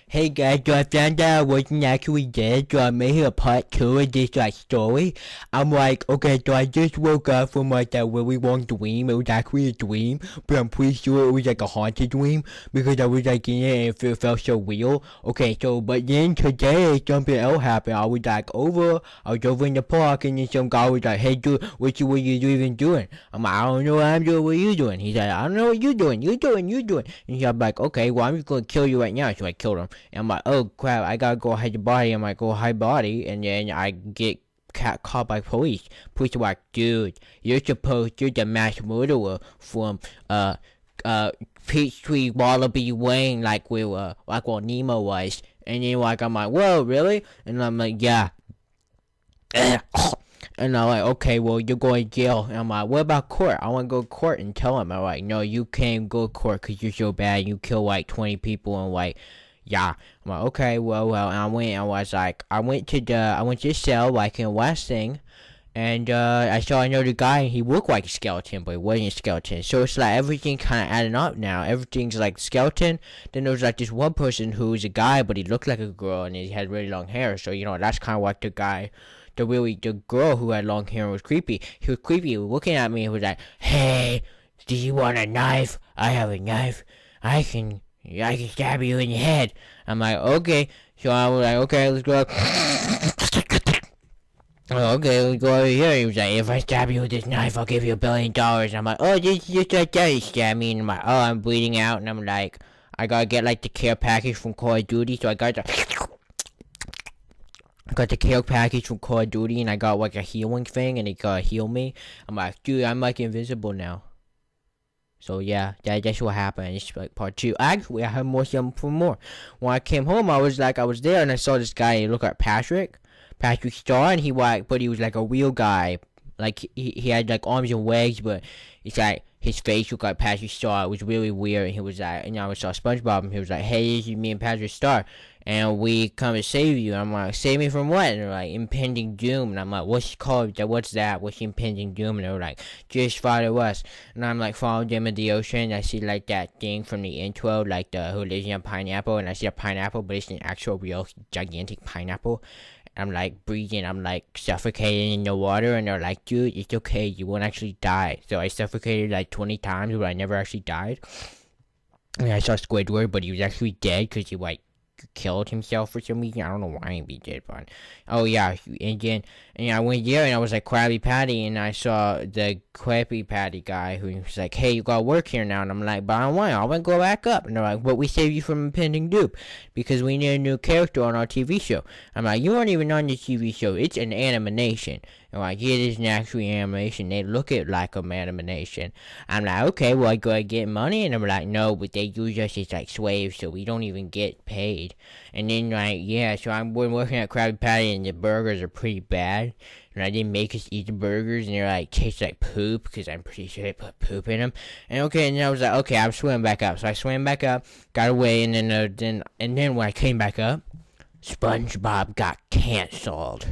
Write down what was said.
Hey guys, so I found out I wasn't actually dead, so I made a part 2 of this story. I'm like, okay, so I just woke up from like that really long dream. It was actually a dream, but I'm pretty sure it was like a haunted dream because I was like in it and it felt so real. Okay, so but then today something else happened. I was over in the park and then some guy was like, hey dude, what you even doing? I'm like, I don't know what I'm doing, what are you doing? He's like, I don't know what you're doing. And I'm like, okay, well I'm just gonna kill you right now. So I killed him. And I'm like, oh crap, I gotta go hide the body. I'm like, go hide body, and then I get caught by police. Police are like, dude, you're the mass murderer from Peachtree Wallaby Lane, like what Nemo was. And then like I'm like, whoa, really? And I'm like, yeah. And I'm like, okay, well, you're going to jail. And I'm like, what about court? I want to go to court and tell him. I'm like, no, you can't go to court because you're so bad. You kill like 20 people and like, yeah. I'm like, okay, well. And I went to the cell like in West Thing. And I saw another guy, and he looked like a skeleton, but he wasn't a skeleton. So it's like everything kind of adding up now. Everything's like skeleton. Then there was like this one person who was a guy, but he looked like a girl, and he had really long hair. So, that's kind of like the girl who had long hair was creepy. He was creepy. He was looking at me and was like, hey, do you want a knife? I have a knife. I can stab you in the head. I'm like, okay. So I was like, okay, let's go. Oh, okay, let's go over here. He was like, if I stab you with this knife, I'll give you $1 billion. I'm like, oh, just like that. He stabbed me, and I'm like, oh, I'm bleeding out. And I'm like, I gotta get like the care package from Call of Duty. So I got the care package from Call of Duty, and I got like a healing thing, and it gotta heal me. I'm like, dude, I'm like invisible now. So yeah, that's what happened. It's like part 2. Actually, I have more. When I came home, I was there, and I saw this guy. He looked like Patrick Star, and he was like a real guy. Like he had like arms and legs, but it's like his face looked like Patrick Star. It was really weird. And he was like, I saw SpongeBob, and he was like, hey, this is me and Patrick Star, and we come to save you. I'm like, save me from what? And they're like, impending doom. And I'm like, what's that? What's impending doom? And they're like, just follow us. And I'm like, following them in the ocean. I see like that thing from the intro, like the who lives in a pineapple, and I see a pineapple, but it's an actual real gigantic pineapple. I'm like breathing, I'm like suffocating in the water, and they're like, dude, it's okay, you won't actually die. So I suffocated like 20 times, but I never actually died. And I saw Squidward, but he was actually dead because he like killed himself for some reason. I don't know why he'd be dead, but oh yeah. And I went there, and I was like Krabby Patty, and I saw the Krabby Patty guy who was like, hey, you gotta work here now. And I'm like, but I don't want to. I want to go back up. And they're like, but we saved you from impending doom because we need a new character on our TV show. I'm like, you aren't even on the TV show. It's an animation. And like, yeah, it is an actual animation. They look at like a animation. I'm like, okay, well, I gotta get money. And I'm like, no, but they use us as like slaves, so we don't even get paid. And then like, yeah, so I'm working at Krabby Patty, and the burgers are pretty bad. And I didn't make us eat the burgers, and they're like, taste like poop, because I'm pretty sure they put poop in them. And okay, and then I was like, okay, I'm swimming back up. So I swam back up, got away, and then when I came back up, SpongeBob got canceled.